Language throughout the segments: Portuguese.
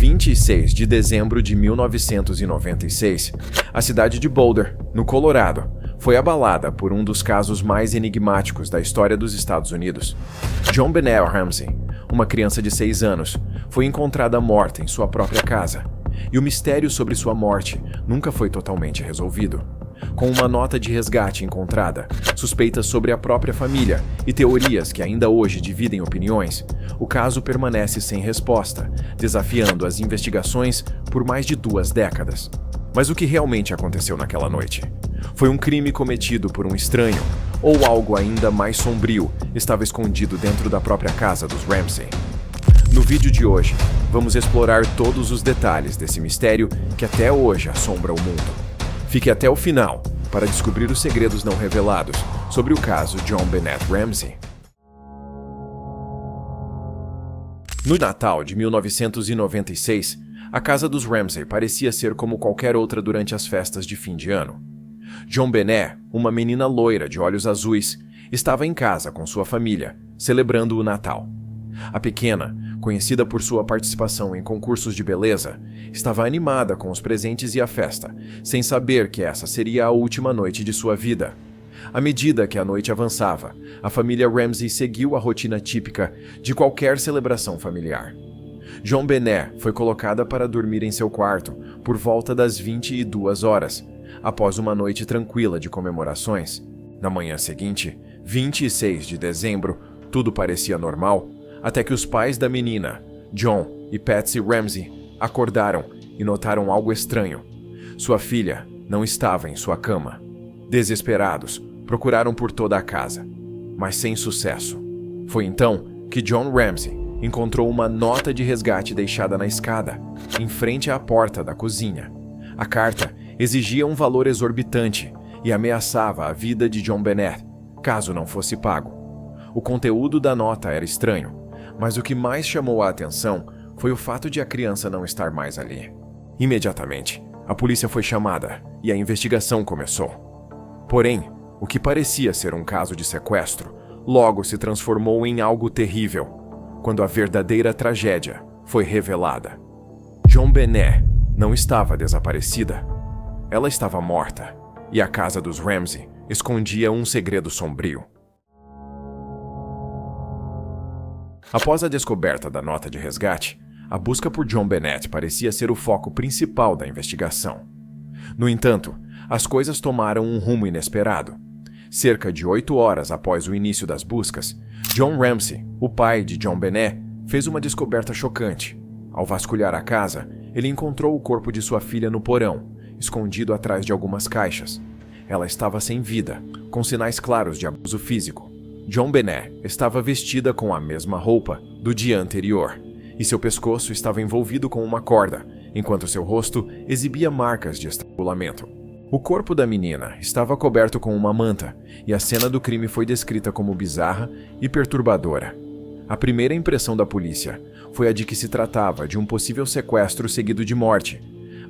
26 de dezembro de 1996, a cidade de Boulder, no Colorado, foi abalada por um dos casos mais enigmáticos da história dos Estados Unidos. JonBenét Ramsey, uma criança de 6 anos, foi encontrada morta em sua própria casa, e o mistério sobre sua morte nunca foi totalmente resolvido. Com uma nota de resgate encontrada, suspeitas sobre a própria família e teorias que ainda hoje dividem opiniões, o caso permanece sem resposta, desafiando as investigações por mais de 2 décadas. Mas o que realmente aconteceu naquela noite? Foi um crime cometido por um estranho, ou algo ainda mais sombrio estava escondido dentro da própria casa dos Ramsey? No vídeo de hoje, vamos explorar todos os detalhes desse mistério que até hoje assombra o mundo. Fique até o final para descobrir os segredos não revelados sobre o caso JonBenét Ramsey. No Natal de 1996, a casa dos Ramsey parecia ser como qualquer outra durante as festas de fim de ano. JonBenét, uma menina loira de olhos azuis, estava em casa com sua família, celebrando o Natal. A pequena, conhecida por sua participação em concursos de beleza, estava animada com os presentes e a festa, sem saber que essa seria a última noite de sua vida. À medida que a noite avançava, a família Ramsey seguiu a rotina típica de qualquer celebração familiar. JonBenét foi colocada para dormir em seu quarto por volta das 22 horas, após uma noite tranquila de comemorações. Na manhã seguinte, 26 de dezembro, tudo parecia normal, até que os pais da menina, John e Patsy Ramsey, acordaram e notaram algo estranho. Sua filha não estava em sua cama. Desesperados, procuraram por toda a casa, mas sem sucesso. Foi então que John Ramsey encontrou uma nota de resgate deixada na escada, em frente à porta da cozinha. A carta exigia um valor exorbitante e ameaçava a vida de JonBenét, caso não fosse pago. O conteúdo da nota era estranho, mas o que mais chamou a atenção foi o fato de a criança não estar mais ali. Imediatamente, a polícia foi chamada e a investigação começou. Porém, o que parecia ser um caso de sequestro logo se transformou em algo terrível, quando a verdadeira tragédia foi revelada. JonBenét não estava desaparecida. Ela estava morta, e a casa dos Ramsey escondia um segredo sombrio. Após a descoberta da nota de resgate, a busca por JonBenét parecia ser o foco principal da investigação. No entanto, as coisas tomaram um rumo inesperado. Cerca de 8 horas após o início das buscas, John Ramsey, o pai de JonBenét, fez uma descoberta chocante. Ao vasculhar a casa, ele encontrou o corpo de sua filha no porão, escondido atrás de algumas caixas. Ela estava sem vida, com sinais claros de abuso físico. JonBenét estava vestida com a mesma roupa do dia anterior, e seu pescoço estava envolvido com uma corda, enquanto seu rosto exibia marcas de estrangulamento. O corpo da menina estava coberto com uma manta, e a cena do crime foi descrita como bizarra e perturbadora. A primeira impressão da polícia foi a de que se tratava de um possível sequestro seguido de morte,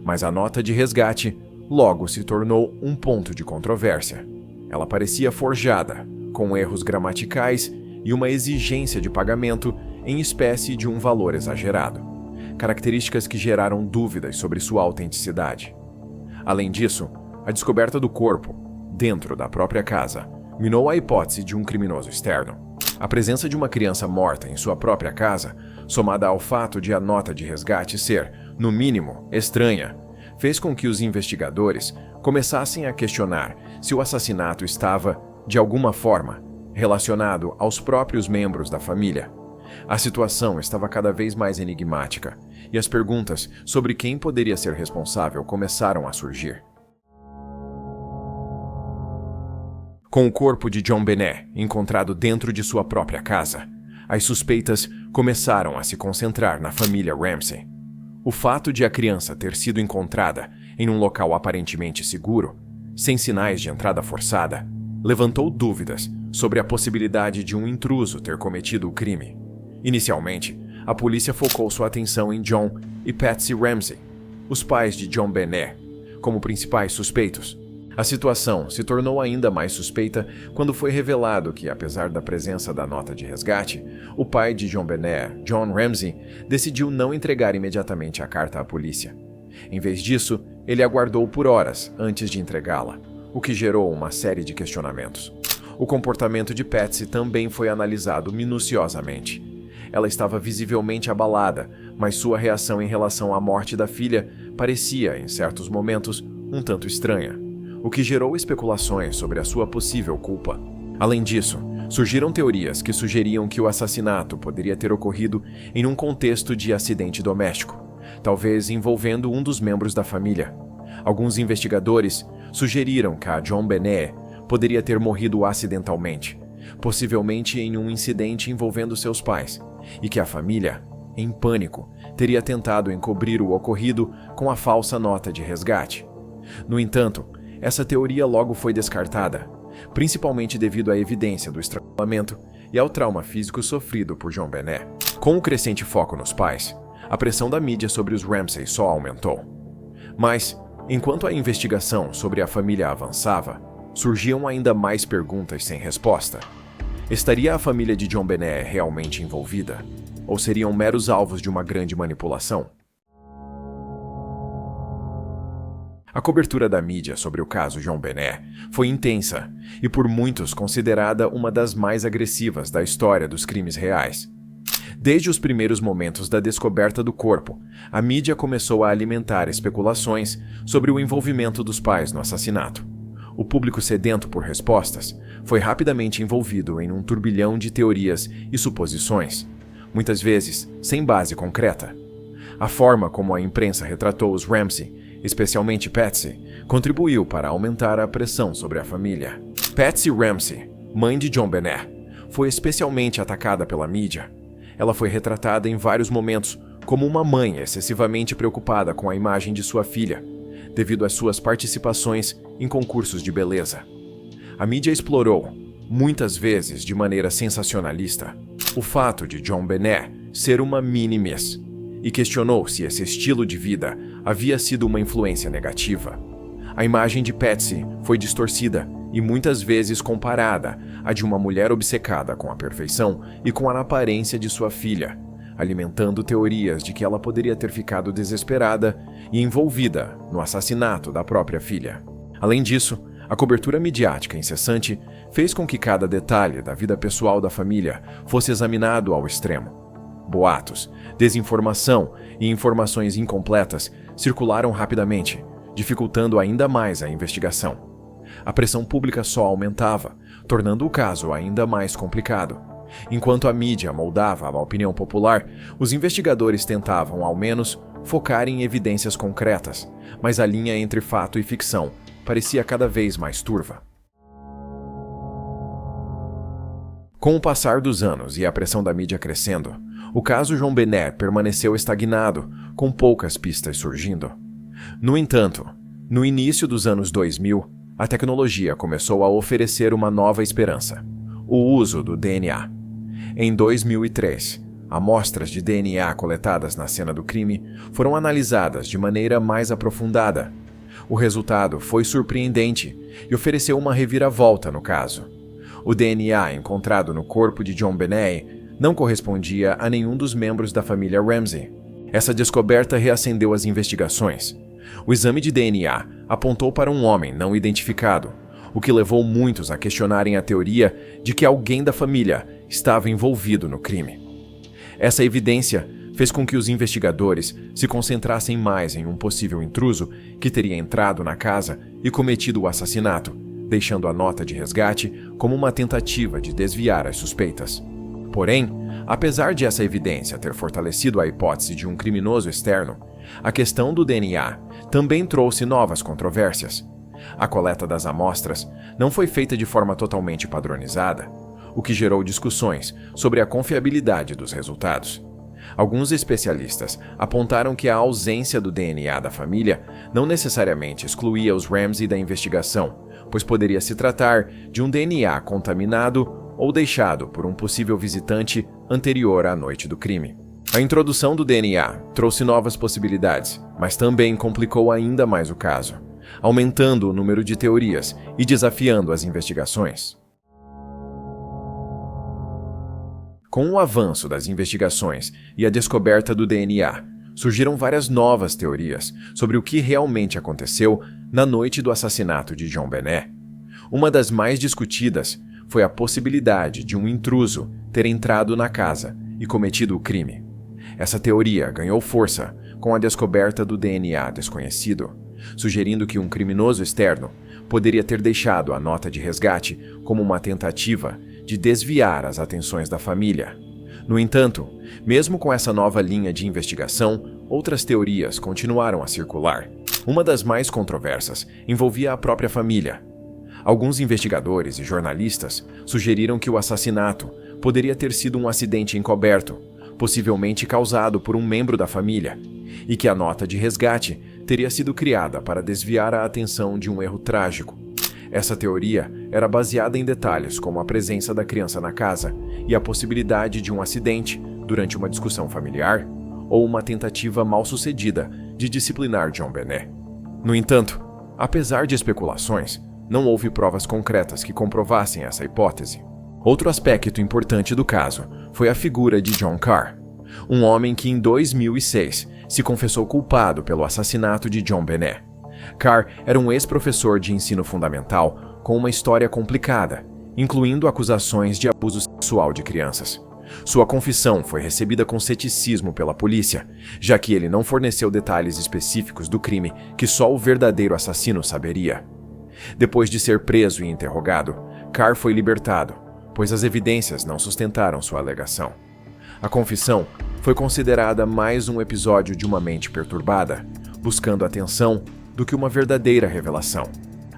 mas a nota de resgate logo se tornou um ponto de controvérsia. Ela parecia forjada, com erros gramaticais e uma exigência de pagamento em espécie de um valor exagerado, características que geraram dúvidas sobre sua autenticidade. Além disso, a descoberta do corpo, dentro da própria casa, minou a hipótese de um criminoso externo. A presença de uma criança morta em sua própria casa, somada ao fato de a nota de resgate ser, no mínimo, estranha, fez com que os investigadores começassem a questionar se o assassinato estava, de alguma forma, relacionado aos próprios membros da família. A situação estava cada vez mais enigmática, e as perguntas sobre quem poderia ser responsável começaram a surgir. Com o corpo de JonBenét encontrado dentro de sua própria casa, as suspeitas começaram a se concentrar na família Ramsey. O fato de a criança ter sido encontrada em um local aparentemente seguro, sem sinais de entrada forçada, levantou dúvidas sobre a possibilidade de um intruso ter cometido o crime. Inicialmente, a polícia focou sua atenção em John e Patsy Ramsey, os pais de JonBenét, como principais suspeitos. A situação se tornou ainda mais suspeita quando foi revelado que, apesar da presença da nota de resgate, o pai de JonBenet, John Ramsey, decidiu não entregar imediatamente a carta à polícia. Em vez disso, ele aguardou por horas antes de entregá-la, o que gerou uma série de questionamentos. O comportamento de Patsy também foi analisado minuciosamente. Ela estava visivelmente abalada, mas sua reação em relação à morte da filha parecia, em certos momentos, um tanto estranha, o que gerou especulações sobre a sua possível culpa. Além disso, surgiram teorias que sugeriam que o assassinato poderia ter ocorrido em um contexto de acidente doméstico, talvez envolvendo um dos membros da família. Alguns investigadores sugeriram que a JonBenet poderia ter morrido acidentalmente, possivelmente em um incidente envolvendo seus pais, e que a família, em pânico, teria tentado encobrir o ocorrido com a falsa nota de resgate. No entanto, essa teoria logo foi descartada, principalmente devido à evidência do estrangulamento e ao trauma físico sofrido por JonBenet. Com o crescente foco nos pais, a pressão da mídia sobre os Ramsey só aumentou. Mas, enquanto a investigação sobre a família avançava, surgiam ainda mais perguntas sem resposta. Estaria a família de JonBenet realmente envolvida? Ou seriam meros alvos de uma grande manipulação? A cobertura da mídia sobre o caso JonBenet foi intensa e por muitos considerada uma das mais agressivas da história dos crimes reais. Desde os primeiros momentos da descoberta do corpo, a mídia começou a alimentar especulações sobre o envolvimento dos pais no assassinato. O público sedento por respostas foi rapidamente envolvido em um turbilhão de teorias e suposições, muitas vezes sem base concreta. A forma como a imprensa retratou os Ramsey, especialmente Patsy, contribuiu para aumentar a pressão sobre a família. Patsy Ramsey, mãe de JonBenet, foi especialmente atacada pela mídia. Ela foi retratada em vários momentos como uma mãe excessivamente preocupada com a imagem de sua filha, devido às suas participações em concursos de beleza. A mídia explorou, muitas vezes de maneira sensacionalista, o fato de JonBenet ser uma mini-miss e questionou se esse estilo de vida havia sido uma influência negativa. A imagem de Patsy foi distorcida e muitas vezes comparada à de uma mulher obcecada com a perfeição e com a aparência de sua filha, alimentando teorias de que ela poderia ter ficado desesperada e envolvida no assassinato da própria filha. Além disso, a cobertura midiática incessante fez com que cada detalhe da vida pessoal da família fosse examinado ao extremo. Boatos, desinformação e informações incompletas circularam rapidamente, dificultando ainda mais a investigação. A pressão pública só aumentava, tornando o caso ainda mais complicado. Enquanto a mídia moldava a opinião popular, os investigadores tentavam, ao menos, focar em evidências concretas, mas a linha entre fato e ficção parecia cada vez mais turva. Com o passar dos anos e a pressão da mídia crescendo, o caso JonBenet permaneceu estagnado, com poucas pistas surgindo. No entanto, no início dos anos 2000, a tecnologia começou a oferecer uma nova esperança: o uso do DNA. Em 2003, amostras de DNA coletadas na cena do crime foram analisadas de maneira mais aprofundada. O resultado foi surpreendente e ofereceu uma reviravolta no caso. O DNA encontrado no corpo de JonBenet não correspondia a nenhum dos membros da família Ramsey. Essa descoberta reacendeu as investigações. O exame de DNA apontou para um homem não identificado, o que levou muitos a questionarem a teoria de que alguém da família estava envolvido no crime. Essa evidência fez com que os investigadores se concentrassem mais em um possível intruso que teria entrado na casa e cometido o assassinato, deixando a nota de resgate como uma tentativa de desviar as suspeitas. Porém, apesar de essa evidência ter fortalecido a hipótese de um criminoso externo, a questão do DNA também trouxe novas controvérsias. A coleta das amostras não foi feita de forma totalmente padronizada, o que gerou discussões sobre a confiabilidade dos resultados. Alguns especialistas apontaram que a ausência do DNA da família não necessariamente excluía os Ramsey da investigação, pois poderia se tratar de um DNA contaminado ou deixado por um possível visitante anterior à noite do crime. A introdução do DNA trouxe novas possibilidades, mas também complicou ainda mais o caso, aumentando o número de teorias e desafiando as investigações. Com o avanço das investigações e a descoberta do DNA, surgiram várias novas teorias sobre o que realmente aconteceu na noite do assassinato de John Benet. Uma das mais discutidas foi a possibilidade de um intruso ter entrado na casa e cometido o crime. Essa teoria ganhou força com a descoberta do DNA desconhecido, sugerindo que um criminoso externo poderia ter deixado a nota de resgate como uma tentativa de desviar as atenções da família. No entanto, mesmo com essa nova linha de investigação, outras teorias continuaram a circular. Uma das mais controversas envolvia a própria família. Alguns investigadores e jornalistas sugeriram que o assassinato poderia ter sido um acidente encoberto, possivelmente causado por um membro da família, e que a nota de resgate teria sido criada para desviar a atenção de um erro trágico. Essa teoria era baseada em detalhes como a presença da criança na casa e a possibilidade de um acidente durante uma discussão familiar ou uma tentativa mal-sucedida de disciplinar John Benet. No entanto, apesar de especulações, não houve provas concretas que comprovassem essa hipótese. Outro aspecto importante do caso foi a figura de John Carr, um homem que em 2006 se confessou culpado pelo assassinato de John Benet. Carr era um ex-professor de ensino fundamental com uma história complicada, incluindo acusações de abuso sexual de crianças. Sua confissão foi recebida com ceticismo pela polícia, já que ele não forneceu detalhes específicos do crime que só o verdadeiro assassino saberia. Depois de ser preso e interrogado, Carr foi libertado, pois as evidências não sustentaram sua alegação. A confissão foi considerada mais um episódio de uma mente perturbada, buscando atenção do que uma verdadeira revelação.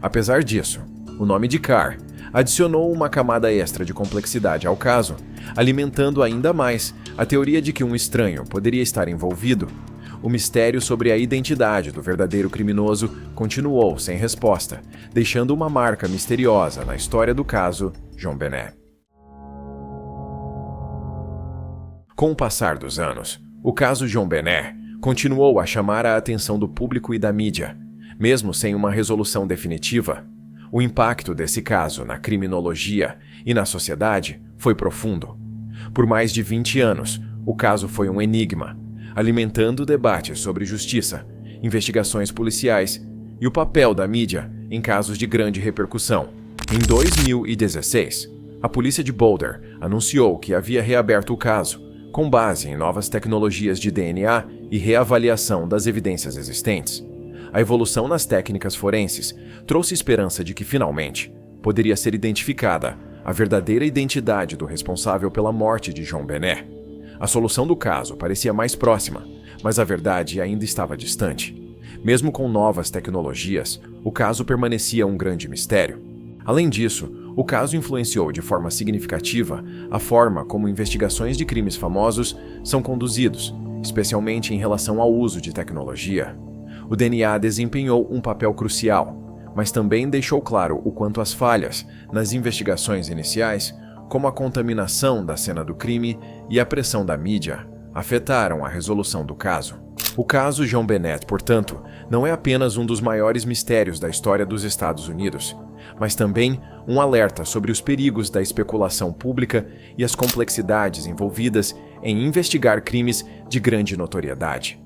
Apesar disso, o nome de Carr adicionou uma camada extra de complexidade ao caso, alimentando ainda mais a teoria de que um estranho poderia estar envolvido. O mistério sobre a identidade do verdadeiro criminoso continuou sem resposta, deixando uma marca misteriosa na história do caso John Benet. Com o passar dos anos, o caso John Benet continuou a chamar a atenção do público e da mídia. Mesmo sem uma resolução definitiva, o impacto desse caso na criminologia e na sociedade foi profundo. Por mais de 20 anos, o caso foi um enigma, alimentando debates sobre justiça, investigações policiais e o papel da mídia em casos de grande repercussão. Em 2016, a polícia de Boulder anunciou que havia reaberto o caso, com base em novas tecnologias de DNA e reavaliação das evidências existentes. A evolução nas técnicas forenses trouxe esperança de que, finalmente, poderia ser identificada a verdadeira identidade do responsável pela morte de John Benet. A solução do caso parecia mais próxima, mas a verdade ainda estava distante. Mesmo com novas tecnologias, o caso permanecia um grande mistério. Além disso, o caso influenciou de forma significativa a forma como investigações de crimes famosos são conduzidos, especialmente em relação ao uso de tecnologia. O DNA desempenhou um papel crucial, mas também deixou claro o quanto as falhas nas investigações iniciais, como a contaminação da cena do crime e a pressão da mídia, afetaram a resolução do caso. O caso John Benet, portanto, não é apenas um dos maiores mistérios da história dos Estados Unidos, mas também um alerta sobre os perigos da especulação pública e as complexidades envolvidas em investigar crimes de grande notoriedade.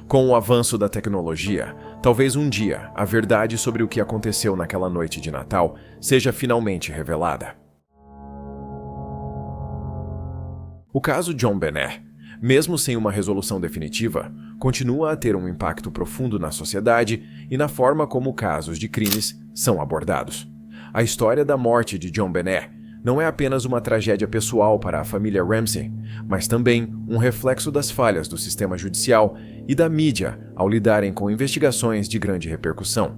Com o avanço da tecnologia, talvez um dia a verdade sobre o que aconteceu naquela noite de Natal seja finalmente revelada. O caso John Benet, mesmo sem uma resolução definitiva, continua a ter um impacto profundo na sociedade e na forma como casos de crimes são abordados. A história da morte de John Benet não é apenas uma tragédia pessoal para a família Ramsey, mas também um reflexo das falhas do sistema judicial e da mídia ao lidarem com investigações de grande repercussão.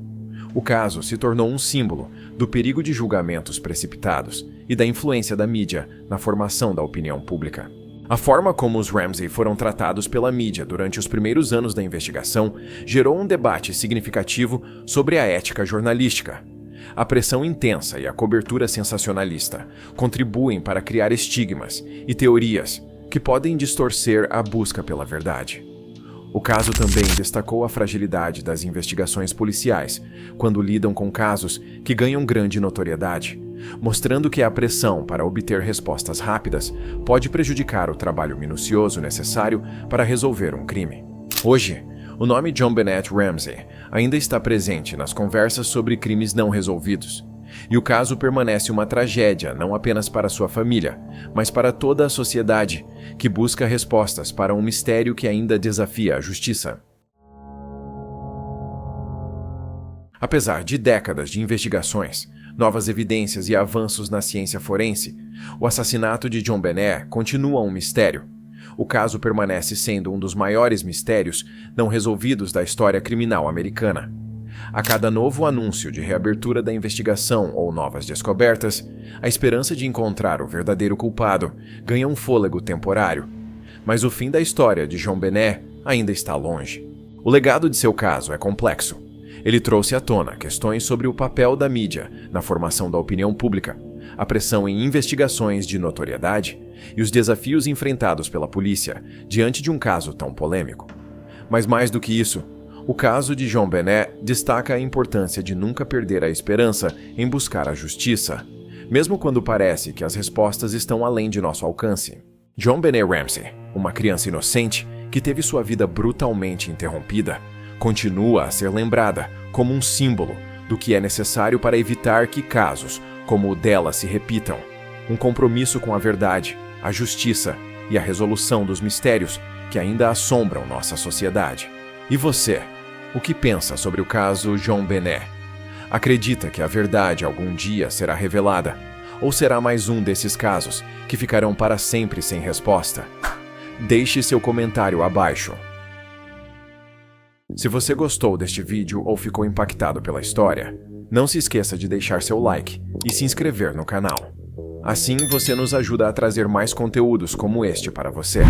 O caso se tornou um símbolo do perigo de julgamentos precipitados e da influência da mídia na formação da opinião pública. A forma como os Ramsey foram tratados pela mídia durante os primeiros anos da investigação gerou um debate significativo sobre a ética jornalística. A pressão intensa e a cobertura sensacionalista contribuem para criar estigmas e teorias que podem distorcer a busca pela verdade. O caso também destacou a fragilidade das investigações policiais, quando lidam com casos que ganham grande notoriedade, mostrando que a pressão para obter respostas rápidas pode prejudicar o trabalho minucioso necessário para resolver um crime. Hoje, o nome JonBenét Ramsey ainda está presente nas conversas sobre crimes não resolvidos, e o caso permanece uma tragédia não apenas para sua família, mas para toda a sociedade, que busca respostas para um mistério que ainda desafia a justiça. Apesar de décadas de investigações, novas evidências e avanços na ciência forense, o assassinato de JonBenét continua um mistério. O caso permanece sendo um dos maiores mistérios não resolvidos da história criminal americana. A cada novo anúncio de reabertura da investigação ou novas descobertas, a esperança de encontrar o verdadeiro culpado ganha um fôlego temporário. Mas o fim da história de JonBenét ainda está longe. O legado de seu caso é complexo. Ele trouxe à tona questões sobre o papel da mídia na formação da opinião pública, a pressão em investigações de notoriedade e os desafios enfrentados pela polícia diante de um caso tão polêmico. Mas mais do que isso, o caso de JonBenét destaca a importância de nunca perder a esperança em buscar a justiça, mesmo quando parece que as respostas estão além de nosso alcance. JonBenét Ramsey, uma criança inocente que teve sua vida brutalmente interrompida, continua a ser lembrada como um símbolo do que é necessário para evitar que casos como o dela se repitam. Um compromisso com a verdade, a justiça e a resolução dos mistérios que ainda assombram nossa sociedade. E você, o que pensa sobre o caso JonBenét? Acredita que a verdade algum dia será revelada? Ou será mais um desses casos que ficarão para sempre sem resposta? Deixe seu comentário abaixo. Se você gostou deste vídeo ou ficou impactado pela história, não se esqueça de deixar seu like e se inscrever no canal. Assim você nos ajuda a trazer mais conteúdos como este para você.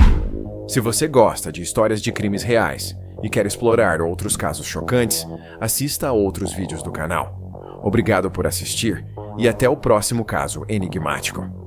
Se você gosta de histórias de crimes reais e quer explorar outros casos chocantes, assista a outros vídeos do canal. Obrigado por assistir e até o próximo caso enigmático.